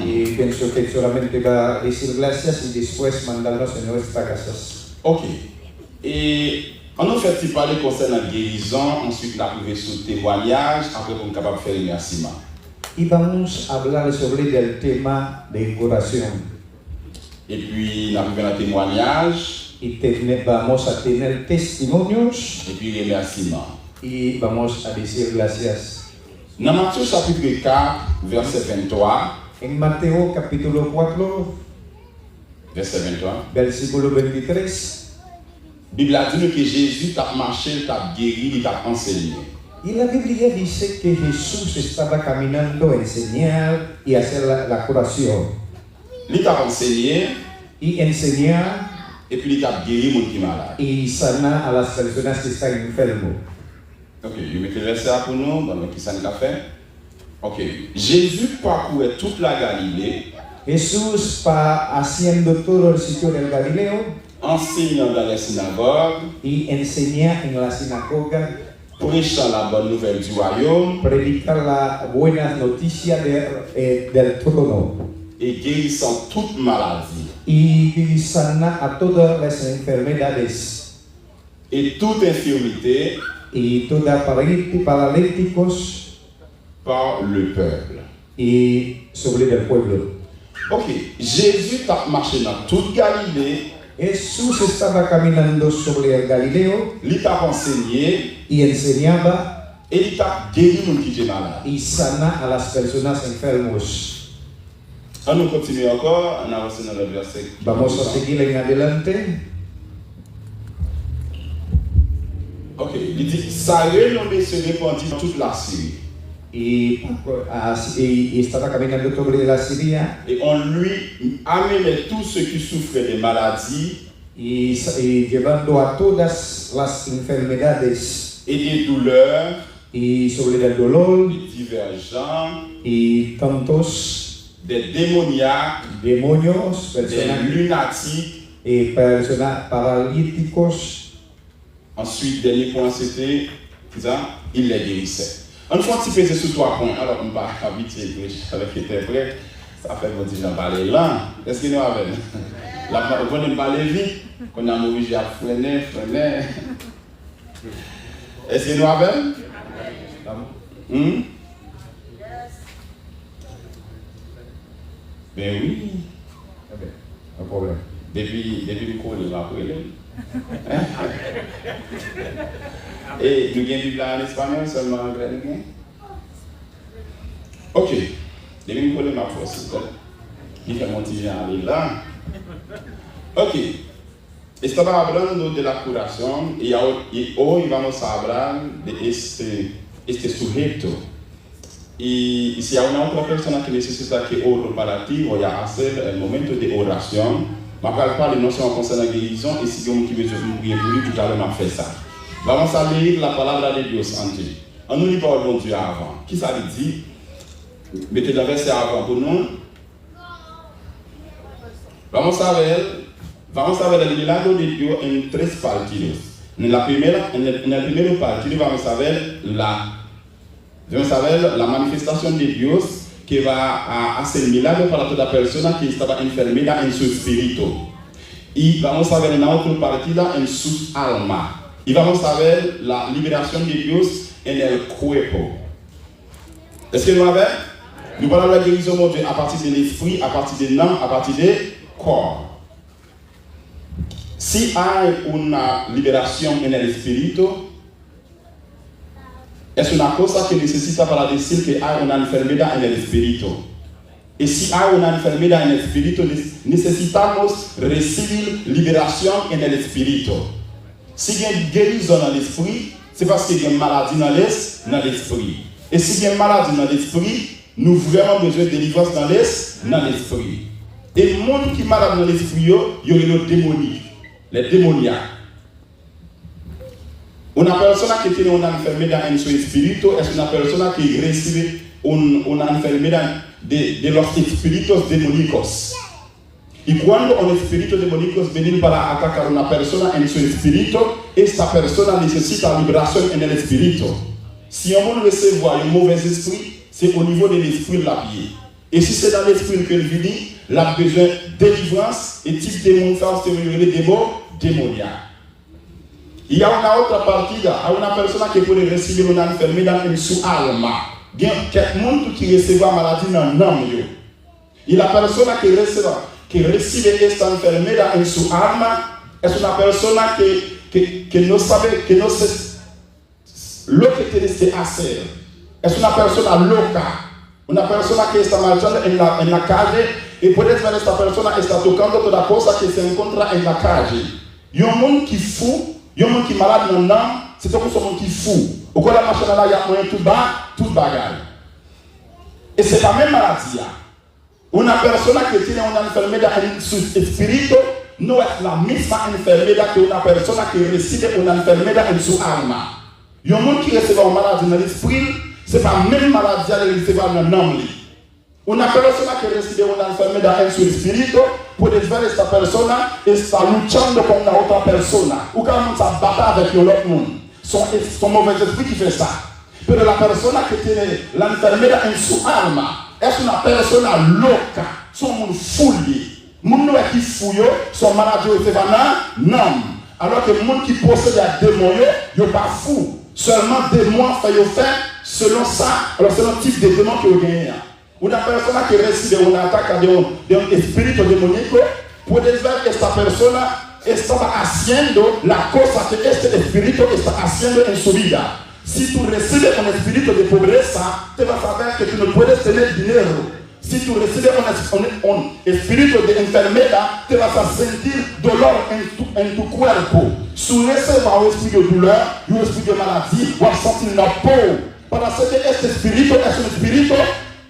Y pienso que solamente va a decir gracias y después mandarnos en nuestras casas. Ok. Et on nous fait parler concernant la guérison, ensuite la privé sur témoignage, après on est capable de faire le remerciement. Y vamos a hablar sobre el tema de curación. Et puis, on arrive à un témoignage. Y vamos a tener testimonios. Et puis, remerciement. Y vamos a decir gracias. Dans Matthieu chapitre 4, verset 23. En Mateo capítulo 4, verset 23. Versículo 23. La Bible a dit que Jésus t'a marché, t'a guéri, il t'a enseigné. Y la Biblia dice que Jesús estaba caminando a enseñar y hacer la curación. Il t'a enseigné. Y enseñar. Et puis il t'a guéri les gens qui sont malades. Y sana a las personas que están enfermos. Ok, je vais te laisser ça pour nous, dans le qui s'en fait. Ok, Jésus parcourait toute la Galilée. Jesús va haciendo todo el sitio del Galileo. Enseignant dans les synagogues. Y enseña en la sinagoga. Prêchant la bonne nouvelle du royaume. Predicar la buena noticia del trono. Et guérissant toute maladie. Y sana a todas las enfermedades. Et toute infirmité. Y toda paralíticos. Par le peuple. Y sobre el pueblo. Ok, Jésus a marché dans toute Galilée. Jesús estaba caminando sobre el Galileo. Il t'a enseigné. Y enseñaba. Et il t'a guéri les gens qui étaient malades. Y sana a las personas enfermos. On nous continue encore, on avance dans le verset. Vamos a seguir en adelante. Ok, il dit, ça renommé se répandit dans toute la Syrie. Y estaba caminando sobre la Siria. Et on lui amenait tous ceux qui souffraient de maladies. Y llevando a todas las enfermedades. Et des douleurs. Y sobre el dolor. Des divergents. Y tantos. Des démoniaques. Demonios. Des lunatiques. Et personas paralíticos. Ensuite, dernier point, c'était, il les guérissait. On fait un petit peu sur 3 points. Alors, on va habituer avec l'interprète. Ça fait que j'en parle là. Est-ce que nous avons? La on parle vite. On a obligé à freiner. Est-ce que nous avons? Ben oui. Pas de problème. Depuis le cours, il va appeler. Et nous avons Bible en espagnol, seulement en anglais. Ok. Depuis le cours, il m'a forcé. Il fait mon petit aller là. Ok. Estaba hablando de la curación y hoy vamos a hablar de este sujeto. Y si hay una otra persona que necesita que ore para ti, voy a hacer el momento de oración. Je ne parle pas de notion concernant la guérison et si quelqu'un qui veut prier pour lui, tout à l'heure m'a fait ça. Vamos a lire la palabra de Dios antes. On nous lit pas le bon Dieu avant. Qui ça veut dire? Mettez le verset avant pour nous. Vamos a ver el milagro de Dios en 3 partidos. En la primera partido vamos a ver la manifestación de Dios que va a hacer milagro para toda persona que estaba enferma en su espíritu. Y vamos a ver en la otra partida en su alma. Y vamos a ver la liberación de Dios en el cuerpo. Est-ce que nous avons? Nous parlons de la guérison de Dieu à partir de l'esprit, à partir de l'âme, à partir du corps. Si hay una liberación en el espíritu, es una cosa que necesita para decir que hay una enfermedad en el espíritu. Y si hay una enfermedad en el espíritu, necesitamos recibir liberación en el espíritu. Si hay guérison dans l'esprit, c'est parce qu'il y a une maladie dans l'esprit. Et si il y a une maladie dans l'esprit, nous avons vraiment besoin de délivrance dans l'esprit. Et le monde qui est malade dans l'esprit, il y a le démonique, les démoniaques. Una persona que tiene una enfermedad en su espíritu es una persona que recibe una enfermedad de los espíritus demoníacos. Y cuando un espíritu demoníaco viene para atacar a una persona en su espíritu, esta persona necesita liberación en el espíritu. Si on recevoir un mauvais esprit, c'est au niveau de l'esprit la pied. Et si c'est dans l'esprit que nous vit, il a besoin de délivrance et type de monde, ça, c'est des mots démoniaques. Il y a une autre partie, il y a une personne qui peut recevoir une enfermée dans une sous-alma. Il y a quelqu'un qui reçoit la maladie dans le nom. Et la personne qui reçoit cette enfermée dans une sous-alma, est une personne qui ne savait, qui ne sait, l'autre qui est assez. Est une personne locale. Une personne qui est en la cage et peut-être que cette personne est tocando toda cosa que se encontra en la cage. Il y a un monde qui est fou, il y a un monde qui est malade dans l'âme, c'est comme ce monde qui est fou. Au cours de la machine là, il y a moyen tout bas, tout bagaille. Et c'est la même maladie. Une personne qui tiene una enfermedad en su espíritu no es la misma enfermedad que una persona que recibe una enfermedad en su alma. Il y a un monde qui reçoit une maladie dans l'esprit. Ce n'est pas la même maladie à recevoir dans l'âme. Une personne qui recibe una enfermedad en su espíritu puede ver esta persona está luchando con una otra persona ou quand on se bat avec l'autre monde. Son mauvais esprit qui fait ça. Pero la persona que tiene la enfermedad en su alma es una persona loca. Son monde fouillé. Monde qui fouille, son maladie au non. Alors que le monde qui possède des démons, il n'est pas fou. Seulement des démons fait selon ça, alors c'est un type de démon que vous gagnez. Une personne qui reçoit une attaque d'un esprit démonique, puede ver que esta persona está haciendo la cosa que este espíritu está haciendo en su vida. Si tú recibes un espíritu de pobreza, te vas a ver que tú no puedes tener dinero. Si tú recibes un espíritu de enfermedad, te vas a sentir dolor en tu cuerpo. Si recibes un espíritu de douleur, un espíritu de maladie, vas a sentir una peau. Parce que este espíritu es un espíritu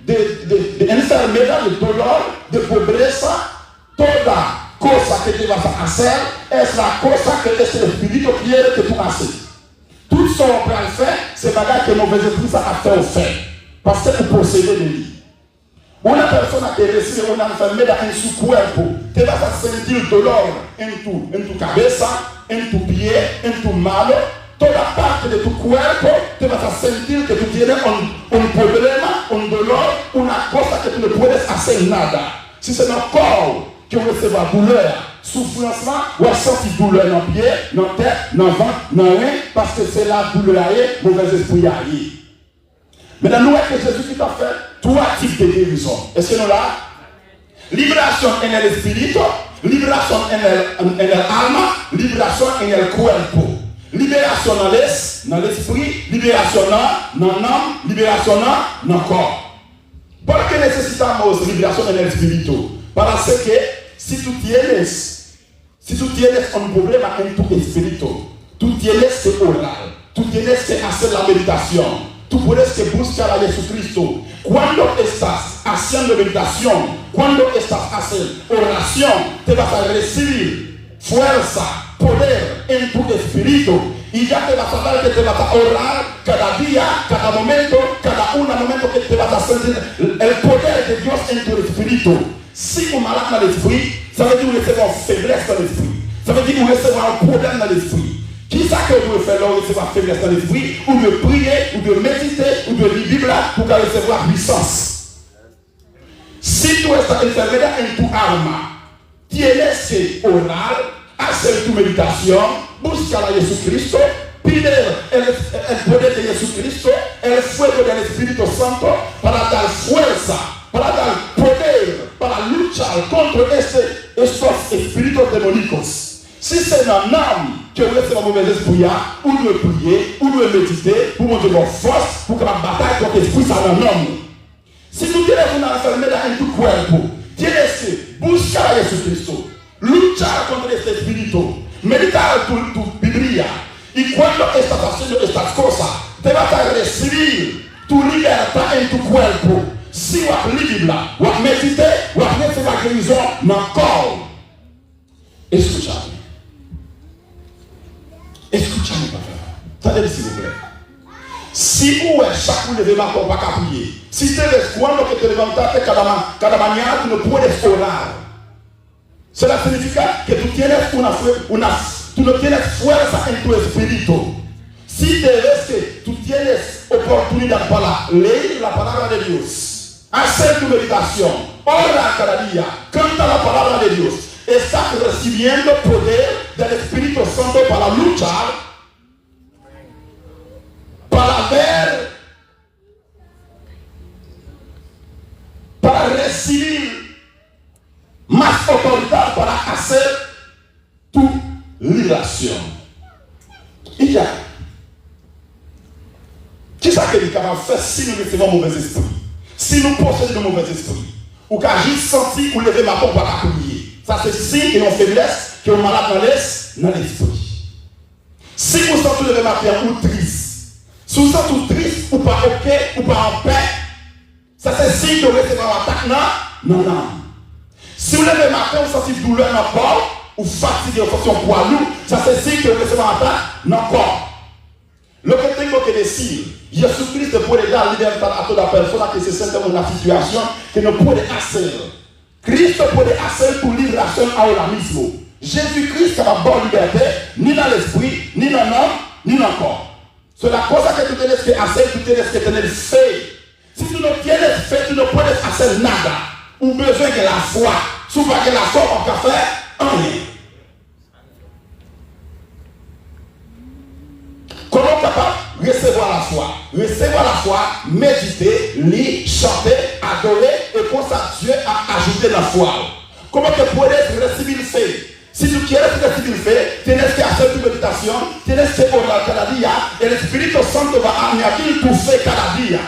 de enfermedad, de dolor, de pobreza. Toda cosa que te vas a hacer es la cosa que este espíritu quiere que tú haces. Tout ce qu'on peut faire, c'est bagarre que mauvais esprit ça a fait au fait. Parce que vous possédez de lui. Una persona que recibe una enfermedad en su cuerpo, te vas a sentir dolor en tu cabeza, en tu pie, en tu mano. Toda parte de tu cuerpo te vas a sentir que tú tienes un problema, un dolor, una cosa que tú no puedes hacer nada. Si c'est un corps que vous recevez douleur, souffrance là, ou à sentir douleur dans le pied, dans la tête, dans le ventre, dans le rein, parce que c'est la douleur, mauvais esprit. Maintenant, nous voyons que Jésus qui t'a fait trois types de guérison. Est-ce que nous là? Libération en el espíritu, libération en el alma, libération en el cuerpo. Libération dans l'esprit, libération dans l'âme, libération dans le corps. ¿Por qué necesitamos liberación en el espíritu? Para hacer que si tú tienes un problema en tu espíritu, tú tienes que orar, tú tienes que hacer la meditación, tú puedes que buscar a Jesucristo. Cuando estás haciendo meditación, cuando estás haciendo oración, te vas a recibir fuerza, poder en tu espíritu. Y ya te vas a dar que te vas a orar cada día, cada momento que te vas a sentir el poder de Dios en tu espíritu. Si vous malade dans l'esprit, ça veut dire que vous recevez une faiblesse dans l'esprit. Ça veut dire que vous recevez un problème dans l'esprit. Qui ça que vous faites là, vous recevez une faiblesse dans l'esprit, ou de prier, ou de méditer, ou de lire la Bible pour recevoir puissance. Si tu estás enfermedad en tu alma, tienes que orar, hacer tu meditación, buscar a Jesucristo, pide el poder de Jesucristo, el fuego del Espíritu Santo para dar fuerza, para dar poder, para luchar contra estos espíritus demoníacos. Si c'est un âme que vous laissez un mauvais esprit, ou de prier, ou de méditer, pour montrer votre force, pour que la bataille contre l'esprit soit un homme. Si tú tienes una enfermedad en tu cuerpo, tienes que buscar a Jesucristo, luchar contra este espíritu, meditar tu Biblia. Y cuando estás haciendo estas cosas, te vas a recibir tu libertad en tu cuerpo. Si vas a leer la Biblia, vas a meditar, vas a recibir la guérison dans le corps. Escúchame. Escúchame, papa. Attendez, s'il vous plaît. Si vous êtes chaque levement pour pas prier, si te ves cuando que te levantaste cada mañana, tú no puedes orar. Cela significa que tú no tienes fuerza en tu espíritu. Si te ves que tú tienes oportunidad para leer la palabra de Dios, hacer tu meditación, ora cada día, canta la palabra de Dios, estás recibiendo poder del Espíritu Santo para luchar, para ver, para recibir más autoridad para hacer tu liberación. Y ya. Qu'est-ce que nous avons fait si nous recevons un mauvais esprit? Si nous possédons un mauvais esprit, ou qu'à juste senti ou lever ma pompe à prier. Ça c'est signe qu'il y a une faiblesse, qu'il y a une malade dans l'esprit. Si vous sentez lever ma pierre ou triste, si vous sentez triste ou pas ok, ou pas en paix, ça c'est signe que vous recevez une attaque non. Si vous levez matin, vous sentez douleur dans le corps, ou fatigué, ou sentez un poids lourd, ça c'est signe que vous recevez une attaque dans le corps. Le que tengo que decir, Jesucristo puede dar libertad a toda persona que se siente en una situación que no puede hacer. Cristo puede hacer tu liberación ahora mismo. Jésus-Christ va dar liberté ni dans l'esprit, ni dans l'homme, ni dans le corps. C'est la cosa que tú tienes que hacer, tú tienes que tener fe. Si tú no tienes fe, tú no puedes hacer nada. Ou besoin de la foi. Souvent que la foi, on peut faire rien. Comment capable recevoir la foi? Recevoir la foi, méditer, lire, chanter, adorer et pour ça Dieu a ajouté la foi. Comment tu puedes recibir fe? Si tú quieres recibir fe, tienes que hacer tu meditación, tienes que orar cada día. El Espíritu Santo va a añadir tu fe cada día.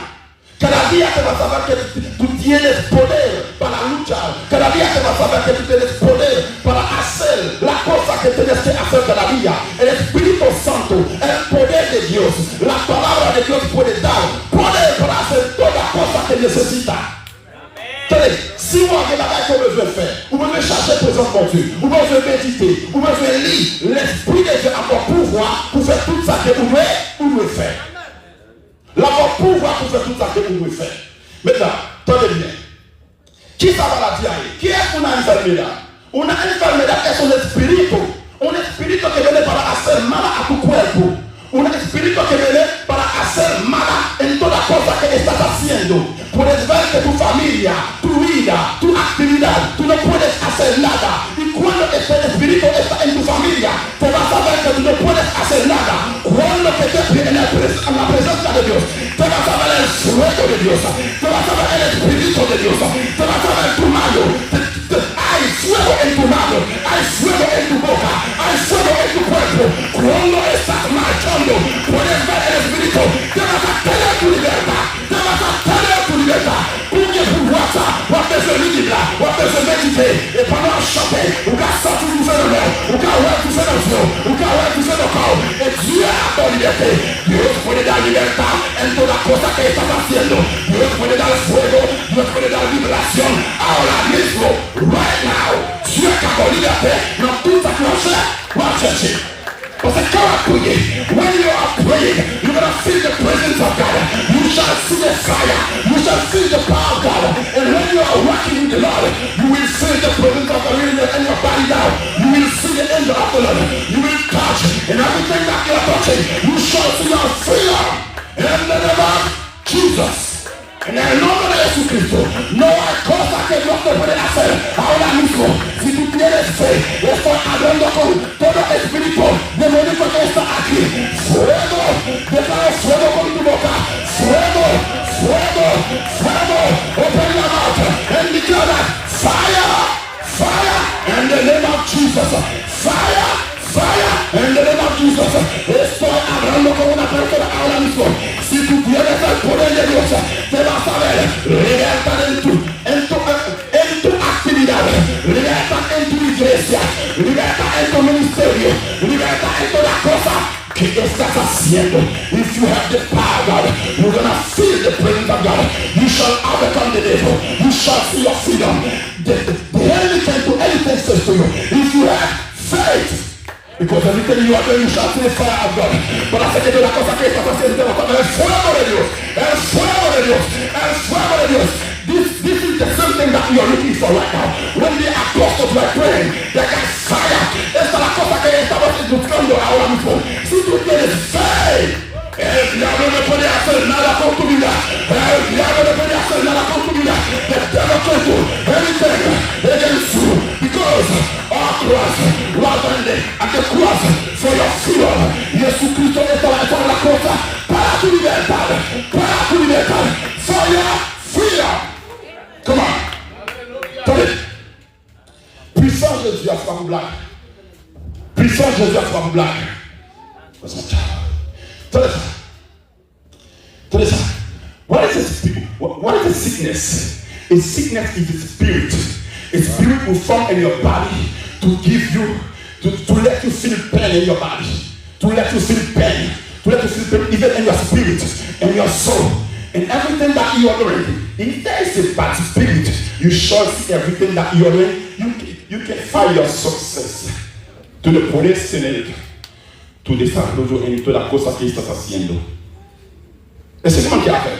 Cada día te vas a saber que tú tienes poder para luchar. Cada día te vas a saber que tú tienes poder para hacer la cosa que tienes que hacer cada día. El Espíritu Santo, el poder de Dios, la palabra de Dios puede dar poder para hacer toda cosa que necesita. Tenez, si vous avez la bague qu'on veut faire, vous pouvez chercher présence pour Dieu, vous pouvez méditer, vous pouvez lire, l'Esprit de Dieu a pour pouvoir pour faire tout ça que vous devez faire. L'avoir pouvoir pour faire tout ça que vous devez faire. Maintenant, tenez bien. Qui ça va la dire? Qui est-ce qu'on a enfermedad? Una enfermedad es un espíritu. Un espíritu que viene para hacer mal a tu cuerpo. Un espíritu que viene para hacer mal en toda cosa que estás haciendo. Puedes ver que tu familia, tu vida, tu actividad, tú no puedes hacer nada. Y cuando este espíritu está en tu familia, te vas a ver que tú no puedes hacer nada. Cuando te estés en la presencia de Dios, te vas a ver el fuego de Dios, te vas a ver el espíritu de Dios, te vas a ver tu mano. Hay fuego en tu mano, hay fuego en tu boca, hay fuego en tu cuerpo. Cuando estás marchando, puedes ver el espíritu, te vas a tener tu libertad, te vas a tener tu libertad. Porque pour voir ça, on va faire ce livre-là, on va faire ce méditer, et pendant chanter, on va sortir tout ça de l'air, on va voir tout ça dans le ciel, on va voir tout ça dans le corps, et Dieu a ton liberté. Dios puede dar libertad en toda cosa que estás haciendo. Dios puede dar fuego, Dios puede dar liberación ahora mismo, right now. Dieu qui a ton liberté dans toute ta cloche, va chercher. Parce que quand on prie, when you are praying, you're going to feel the presence of God. You shall see the fire. You shall feel the power of God. And when you are working with the Lord, you will feel the presence of God in your body now. You will see the angel of the Lord. You will touch. And everything that you are touching, you shall see your freedom. In the name of Jesus. En el nombre de Jesucristo, no hay cosa que Dios te puede hacer ahora mismo. Si tú tienes fe, estoy hablando con todo espíritu demoníaco que está aquí. Fuego, declaro fuego con tu boca. Fuego, fuego, fuego. Open your mouth and declare that fire, fire, in the name of Jesus. Fire, fire, in the name of Jesus. Estoy hablando con una persona ahora mismo. Si tú tienes el poder de Dios, te vas a ver libertad en tu actividad, libertad en tu iglesia, libertad en tu ministerio, libertad en toda cosa que estás haciendo. If you have the power of God, you're gonna feel the presence of God. You shall overcome the devil. You shall see your freedom. The enemy can do anything to you if you have faith. Because everything you are doing, you shall see the fire of God. But I said, la cosa que estás haciendo, el fuego de Dios, el fuego de Dios, el fuego de Dios. This is the same thing that you are looking for right now. When the apostles were praying, they got fire. Esta es la cosa que estamos buscando ahora mismo. Si tú tienes fe, el diablo no puede hacer nada con tu vida. El diablo no puede hacer nada con tu vida. The devil can do anything against you because our cross was at the cross for your freedom. Jesucristo estaba en la cruz para tu libertad. Para tu libertad. For your freedom. Come on. Tenez. Puissant Jésus a fait blague. Puissant Jésus a fait blague. Tenez ça. What is a sickness? A sickness is a spirit. A spirit will form in your body to give you, to let you feel pain in your body. To let you feel pain. To let you feel pain even in your spirit and your soul. And everything that you are doing. If there is a bad spirit, you shall see everything that you are doing. You can find your success. Tú no puedes tener tu desarrollo en toda la cosa que estás haciendo. Ese es lo que hace.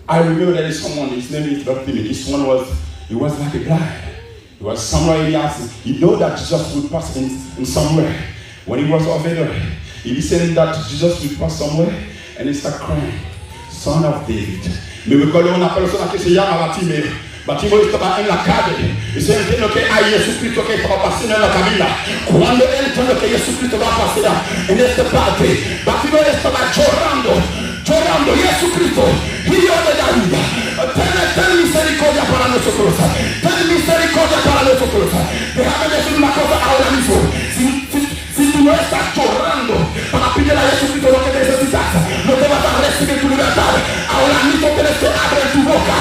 I remember there is someone, his name is Dr. Timmy. This one was like a guy. He was somewhere in the house. He know that Jesus would pass in somewhere. When he was over there, he listened that Jesus would pass somewhere and he started crying. Son of David. Me ricordo una persona che si chiama Bartimeo. Bartimeo stava nella calle e sentendo che a Gesù Cristo che stava passando nella cabina. Quando entrano che Gesù Cristo va a passare in questa parte, Bartimeo stava llorando, Gesù Cristo, Dio de David, ten misericordia para nosotros, ten misericordia para nosotros. Déjame decir una cosa ahora mismo. Si tú no estás llorando para pedir a Jesucristo lo que necesitas, no te vas a recibir tu libertad. Ahora mismo tienes que abrir tu boca.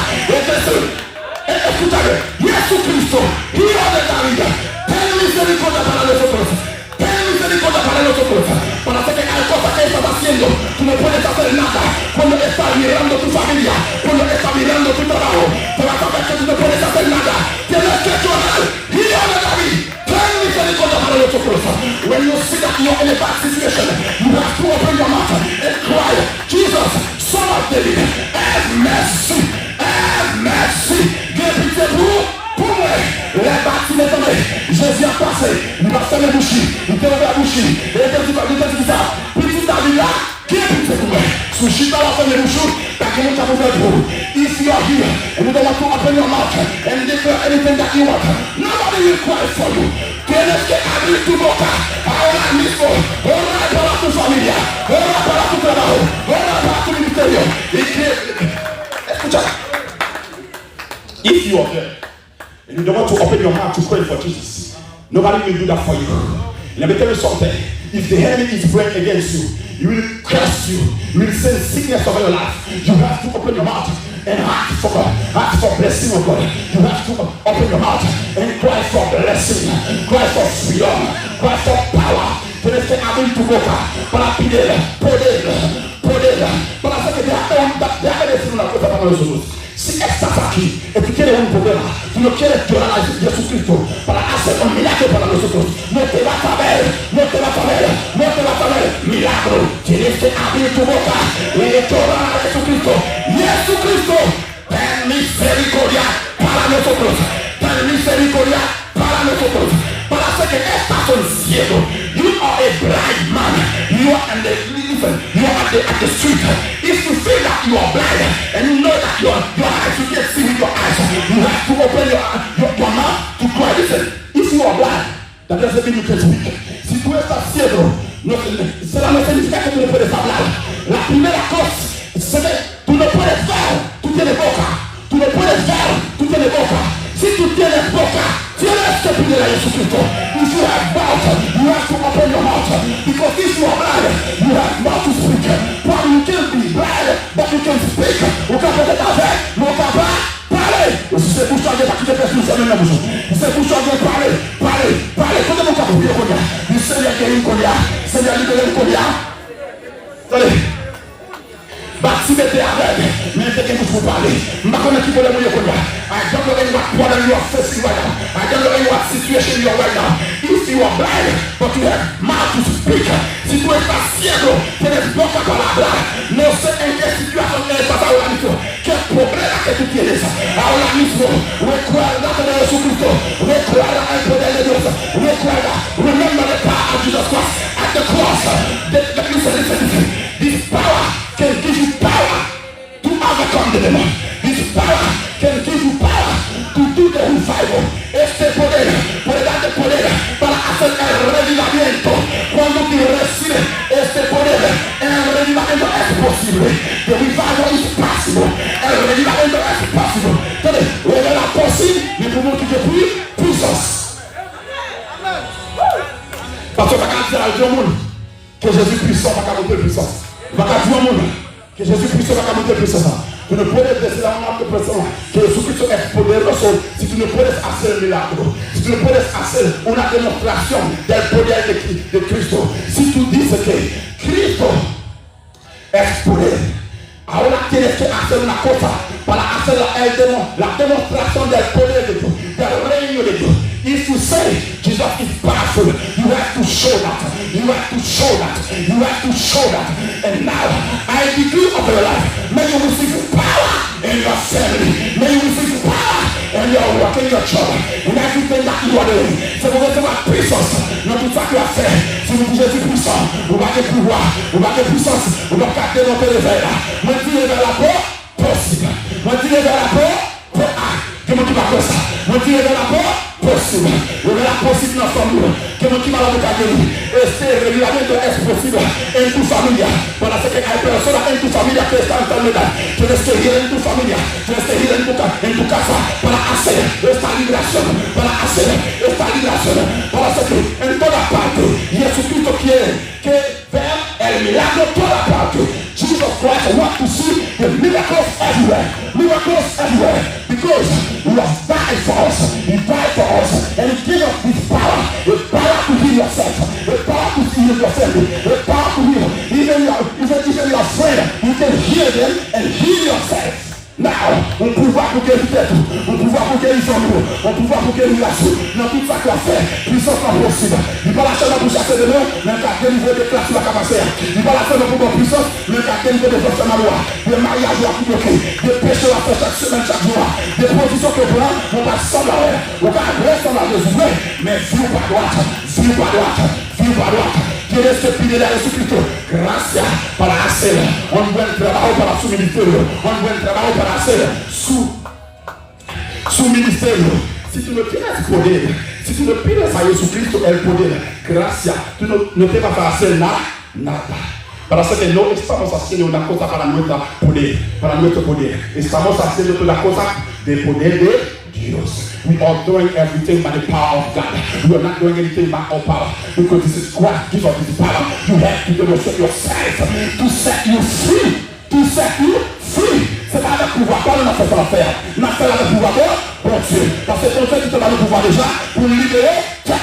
Escúchame, Jesucristo, Hijo de David, ten misericordia para nosotros. Ten misericordia para nosotros. Para hacer que hay cosas que estás haciendo, tú no puedes hacer nada. Cuando estás mirando tu familia, cuando estás mirando tu trabajo, te vas a ver que tú no puedes hacer nada. Tienes que llorar, Hijo de David. When you see that you're in a bad situation, you have to open your mouth and cry, Jesus, Son of David, have mercy, have mercy. Give pitié pour moi. Les bâtiments tombés, Jésus a passé, il va faire les bouchis, il t'a ouvert la bouchie, et il t'a dit ça, petit David là, give pitié pour moi. So she got off in the bush, that you want to move. If you are here and you don't want to open your mouth and declare anything that you want, nobody will cry for you. Tienes que abrir tu boca ahora mismo. Ora para tu familia, ora para tu trabajo, ora para tu ministerio. Escucha. If you are there and you don't want to open your mouth to pray for Jesus, nobody will do that for you. Let me tell you something. If the enemy is praying against you, he will curse you. He will send sickness over your life. You have to open your mouth and ask for blessing of God. You have to open your mouth and cry for blessing, cry for freedom, cry for power. Tienes que abrir tu boca para pedir poder, para hacer que déjame decir una cosa para nosotros. Si estás aquí y tú quieres un problema, tú no quieres llorar a Jesucristo para hacer un milagro para nosotros, no te vas a ver milagro. Tienes que abrir tu boca y llorar a Jesucristo. Jesucristo, ten misericordia para nosotros, ten misericordia para nosotros, para hacer que estás en cielo. You are a blind man. You are at the street. If you feel that you are blind and you know that your eyes, you can't see with your eyes, you have to open your mouth to cry. Listen, if you are blind, that doesn't mean you can speak. Si tú estás ciego, cela no significa que tú no puedes hablar. La primera cosa es que tú no puedes ver, tú tienes boca. Tú no puedes ver, tú tienes boca. Si tú tienes boca, tienes que pedir a Jesucristo. If you have mouth, you have to open your mouth. Because if you are blind, you have mouth to speak. But you can be blind, but you can speak. Ou quand peut-être avec, mais on va pas parler. Et si c'est pour ça, il n'y a pas qui te fait plus la bouche. Si c'est pour ça, parler. Quand on va pour dire qu'on y a, le Seigneur qui est une qu'on y a, le Seigneur qui est une qu'on y a. Attendez. Bartimeo était aveugle, mais il était quelque chose pour parler. Je ne sais pas qui peut le dire qu'on y a. I don't know what problem you are facing right now. I don't know what situation you are right now. If you are blind, but you have mouth to speak. Si tú estás ciego, tienes boca para hablar. No sé en qué situación estás ahora mismo. ¿Qué problema que tú tienes? Ahora mismo, recuerda de Jesucristo. Recuerda el poder de Dios. Recuerda, remember the power of Jesus Christ at the cross. Listen. This can give you power to overcome the demon. His power can give you power to do the revival. Este poder puede darte poder para hacer el revivamiento. Cuando tú recibes este poder, el revivamiento es posible. The revival is possible. El revivamiento es posible. Entonces, révèle possible, mais pour montrer que puissance. Parce que je ne vais pas dire au monde que Jésus puissant va monter puissance. Je ne vais pas dire au monde que Jésus puissant va monter puissance. Tu ne puedes decir a una persona que Jesucristo es poderoso si tú no puedes hacer el milagro, si tú no puedes hacer una demostración del poder de Cristo. Si tú dices que Cristo es poder, ahora tienes que hacer una cosa para hacer la demostración del poder de Dios, del reino de Dios. If you say Jesus is powerful, you have to show that. You have to show that. You have to show that. And now, I decree of your life, may you receive power in your family. May you receive power in your work, in your job, in everything that you are doing. C'est pour recevoir puissance dans tout ça que tu as fait. Si vous dites Jésus puissant, vous avez pouvoir, vous avez puissance, vous avez capté notre réveil. Moi, je dis vers la porte, possible. Moi, je dis vers la porte, comment tu vas faire ça? Moi, je dis vers la porte, possible. Vous avez la possible dans son monde. Comment tu vas la faire? Este revilamento es posible en tu familia. Para que hay personas en tu familia que están enfermedad. Tienes que ir en tu familia. Tienes que ir en tu casa para hacer esta liberación. Para hacer esta liberación. Para hacer que en toda parte Jesucristo quiere que vean el milagro en toda parte. Jesus Christ wants to see the miracles everywhere. Miracles everywhere. Because he has died for us. He died for us. And he gave us this power. The power to heal yourself. The power to heal your family. The power to heal. Even your friend. You can heal them and heal yourself. Now, on pouvoir pour guérir tête, on pouvoir pour guérir son nous, on pouvoir pour guérir la soupe. Dans tout ça qu'on fait, puissance pas possible. Il va la chaîne pour chasser de nous, mais qu'à quel niveau de classe va passer. Il va la chaîne pour bonne puissance, mais qu'à quel niveau de force à loi. Des mariages à tout bloquer, des péchés à faire chaque semaine, chaque jour. Des positions que prend, on va sembler, on va rester de jouer, mais vive pas droite, vive pas droite, vive pas droite. Quieres que pide a Jesucristo gracias para hacer un buen trabajo para su ministerio, un buen trabajo para hacer su ministerio. Si tú no tienes poder, si tú no pides a Jesucristo el poder, gracias, tú no te vas a hacer nada. Para que no estamos haciendo una cosa para nuestro poder, estamos haciendo toda la cosa del poder de Dios. We are doing everything by the power of God. We are not doing anything by our power. Because this is Christ gives us this power. You have to demonstrate yourself to set you free. To set you free. C'est pas avec pouvoir, pas notre façon de faire. Nous faisons avec pouvoir de bon Dieu. Parce que ton Dieu qui te donne le pouvoir déjà pour libérer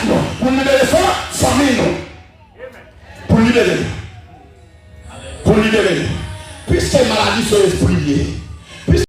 nous, pour libérer sa famille. Pour libérer. Puisque maladie sur l'esprit lié.